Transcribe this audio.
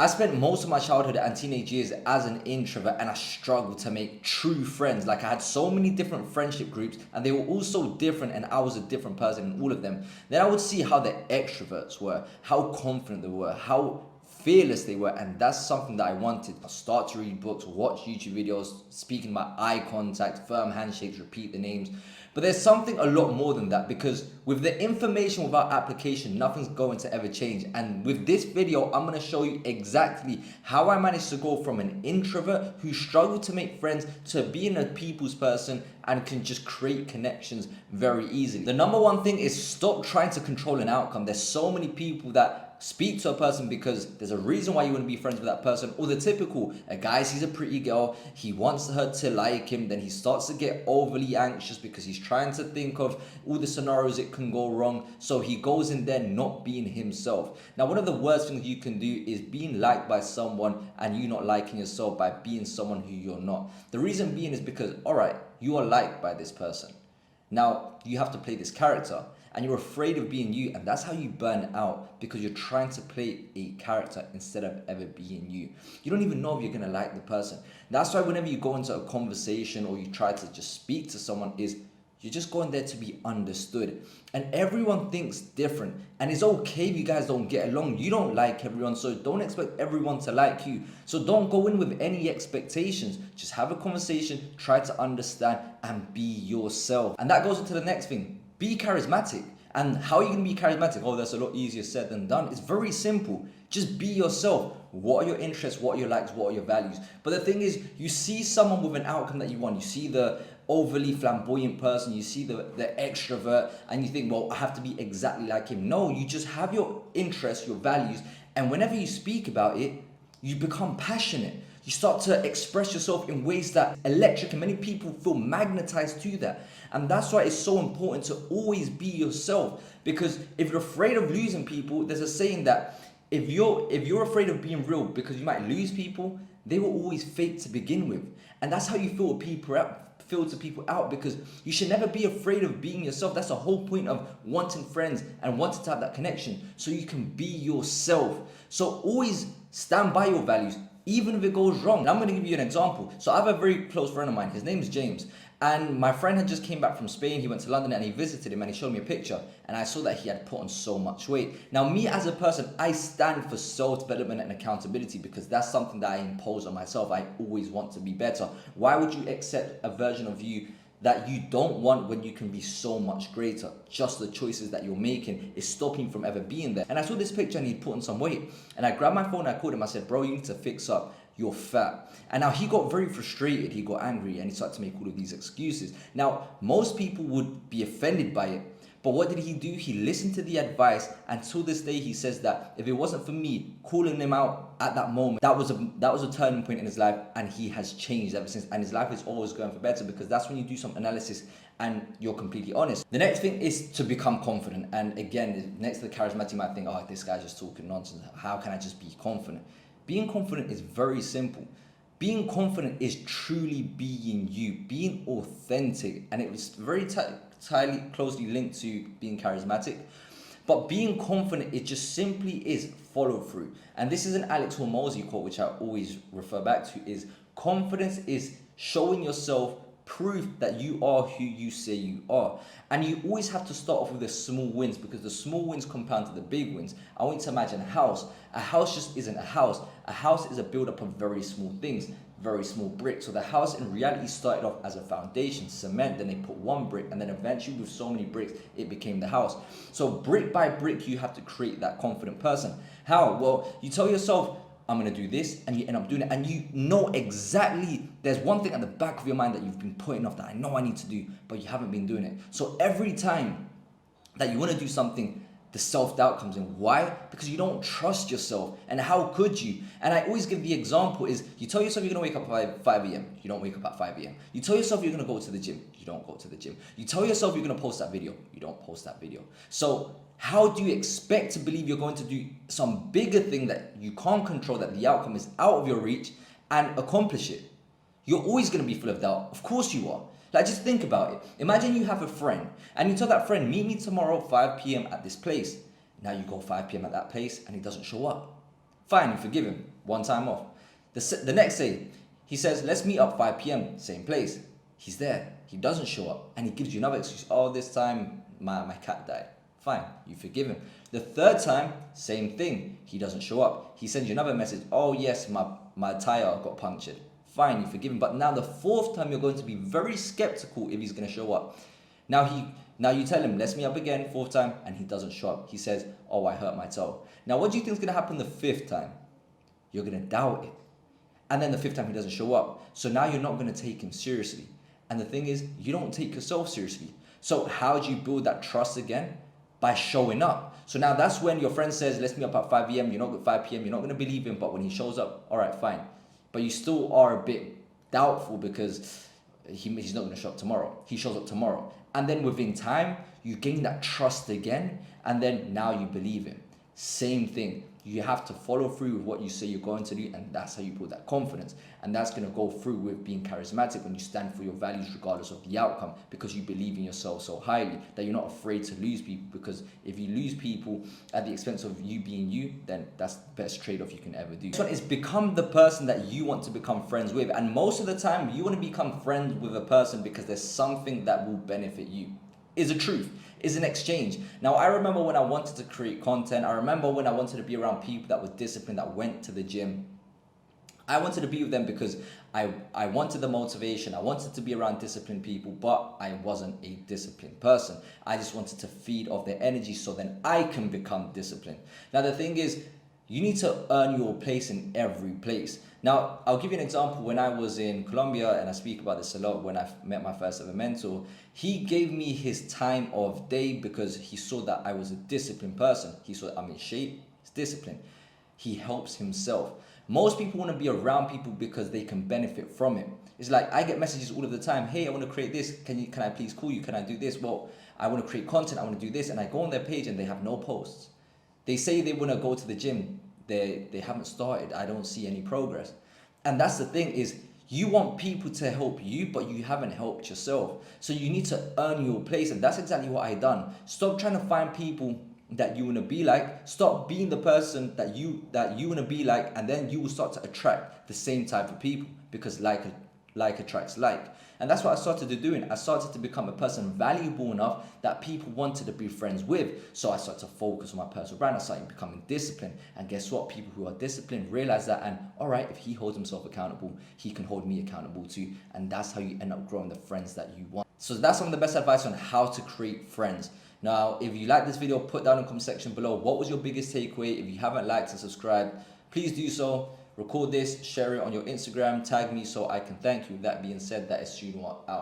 I spent most of my childhood and teenage years as an introvert, and I struggled to make true friends. Like, I had so many different friendship groups and they were all so different, and I was a different person in all of them. Then I would see how the extroverts were, how confident they were, how fearless they were, and that's something that I wanted. I start to read books, watch YouTube videos, speaking about eye contact, firm handshakes, repeat the names. But there's something a lot more than that, because with the information without application, nothing's going to ever change. And with this video, I'm going to show you exactly how I managed to go from an introvert who struggled to make friends to being a people's person and can just create connections very easily. The number one thing is stop trying to control an outcome. There's so many people that speak to a person because there's a reason why you want to be friends with that person, or the typical, a guy sees a pretty girl, he wants her to like him, then he starts to get overly anxious because he's trying to think of all the scenarios it can go wrong, so he goes in there not being himself. Now, one of the worst things you can do is being liked by someone and you not liking yourself by being someone who you're not. The reason being is because, all right, you are liked by this person. Now, you have to play this character and you're afraid of being you, and that's how you burn out, because you're trying to play a character instead of ever being you. You don't even know if you're going to like the person. That's why whenever you go into a conversation or you try to just speak to someone, is you're just going there to be understood. And everyone thinks different. And it's okay if you guys don't get along. You don't like everyone, so don't expect everyone to like you. So don't go in with any expectations. Just have a conversation, try to understand, and be yourself. And that goes into the next thing. Be charismatic. And how are you going to be charismatic? Oh, that's a lot easier said than done. It's very simple. Just be yourself. What are your interests? What are your likes? What are your values? But the thing is, you see someone with an outcome that you want. You see the overly flamboyant person. You see the extrovert, and you think, well, I have to be exactly like him. No, you just have your interests, your values. And whenever you speak about it, you become passionate. You start to express yourself in ways that electric, and many people feel magnetized to that. And that's why it's so important to always be yourself. Because if you're afraid of losing people, there's a saying that if you're afraid of being real because you might lose people, they will always fake to begin with. And that's how you filter people out, because you should never be afraid of being yourself. That's the whole point of wanting friends and wanting to have that connection, so you can be yourself. So always stand by your values, even if it goes wrong. Now, I'm going to give you an example. So I have a very close friend of mine. His name is James. And my friend had just came back from Spain. He went to London and he visited him and he showed me a picture. And I saw that he had put on so much weight. Now, me as a person, I stand for self-development and accountability, because that's something that I impose on myself. I always want to be better. Why would you accept a version of you that you don't want when you can be so much greater? Just the choices that you're making is stopping you from ever being there. And I saw this picture and he'd put on some weight. And I grabbed my phone and I called him. I said, bro, you need to fix up. You're fat. And now he got very frustrated. He got angry and he started to make all of these excuses. Now, most people would be offended by it. But what did he do? He listened to the advice, and till this day he says that if it wasn't for me calling him out at that moment, that was a turning point in his life, and he has changed ever since, and his life is always going for better, because that's when you do some analysis and you're completely honest. The next thing is to become confident. And again, next to the charismatic, you might think, oh, this guy's just talking nonsense. How can I just be confident? Being confident is very simple. Being confident is truly being you, being authentic, and it was very tightly, closely linked to being charismatic. But being confident, it just simply is follow through. And this is an Alex Hormozy quote, which I always refer back to, is confidence is showing yourself proof that you are who you say you are. And you always have to start off with the small wins, because the small wins compound to the big wins. I want you to imagine a house. A house just isn't a house. A house is a build-up of very small things, very small bricks. So the house in reality started off as a foundation, cement, then they put one brick, and then eventually with so many bricks, it became the house. So brick by brick, you have to create that confident person. How? Well, you tell yourself, I'm going to do this, and you end up doing it, and you know exactly, there's one thing at the back of your mind that you've been putting off that I know I need to do, but you haven't been doing it. So every time that you want to do something, the self-doubt comes in. Why? Because you don't trust yourself. And how could you? And I always give the example is, you tell yourself you're going to wake up at 5 a.m. You don't wake up at 5 a.m. You tell yourself you're going to go to the gym. You don't go to the gym. You tell yourself you're going to post that video. You don't post that video. So how do you expect to believe you're going to do some bigger thing that you can't control, that the outcome is out of your reach, and accomplish it? You're always going to be full of doubt. Of course you are. Like, just think about it. Imagine you have a friend and you tell that friend, meet me tomorrow 5 p.m. at this place. Now you go 5 p.m. at that place and he doesn't show up. Fine, you forgive him. One time off. The next day, he says, let's meet up 5 p.m., same place. He's there. He doesn't show up. And he gives you another excuse. Oh, this time my cat died. Fine, you forgive him. The third time, same thing. He doesn't show up. He sends you another message. Oh, yes, my tire got punctured. Fine, you forgive him. But now the fourth time, you're going to be very skeptical if he's going to show up. Now you tell him, let's meet up again, fourth time, and he doesn't show up. He says, oh, I hurt my toe. Now, what do you think is going to happen the fifth time? You're going to doubt it. And then the fifth time he doesn't show up. So now you're not going to take him seriously. And the thing is, you don't take yourself seriously. So how do you build that trust again? By showing up. So now that's when your friend says, let's meet up at 5 p.m. You're not at 5 p.m. You're not going to believe him. But when he shows up, all right, fine. But you still are a bit doubtful because he's not going to show up tomorrow. He shows up tomorrow. And then within time, you gain that trust again. And then now you believe him. Same thing. You have to follow through with what you say you're going to do, and that's how you build that confidence. And that's going to go through with being charismatic when you stand for your values regardless of the outcome, because you believe in yourself so highly that you're not afraid to lose people. Because if you lose people at the expense of you being you, then that's the best trade-off you can ever do. This one is become the person that you want to become friends with. And most of the time, you want to become friends with a person because there's something that will benefit you. Is a truth, is an exchange. Now, I remember when I wanted to create content, I remember when I wanted to be around people that were disciplined, that went to the gym. I wanted to be with them because I wanted the motivation. I wanted to be around disciplined people, but I wasn't a disciplined person. I just wanted to feed off their energy so then I can become disciplined. Now, the thing is, you need to earn your place in every place. Now, I'll give you an example. When I was in Colombia, and I speak about this a lot, when I met my first ever mentor, he gave me his time of day because he saw that I was a disciplined person. He saw that I'm in shape, he's disciplined. He helps himself. Most people want to be around people because they can benefit from it. It's like I get messages all of the time. Hey, I want to create this. Can I please call you? Can I do this? Well, I want to create content. I want to do this. And I go on their page and they have no posts. They say they want to go to the gym. They haven't started. I don't see any progress. And that's the thing is, you want people to help you, but you haven't helped yourself. So you need to earn your place. And that's exactly what I done. Stop trying to find people that you want to be like. Stop being the person that you want to be like, and then you will start to attract the same type of people, because like attracts like. And that's what I started doing. I started to become a person valuable enough that people wanted to be friends with. So I started to focus on my personal brand. I started becoming disciplined. And guess what? People who are disciplined realize that, and all right, if he holds himself accountable, he can hold me accountable too. And that's how you end up growing the friends that you want. So that's some of the best advice on how to create friends. Now, if you like this video, put down in the comment section below, what was your biggest takeaway? If you haven't liked and subscribed, please do so. Record this, share it on your Instagram, tag me so I can thank you. That being said, that is Junwar out.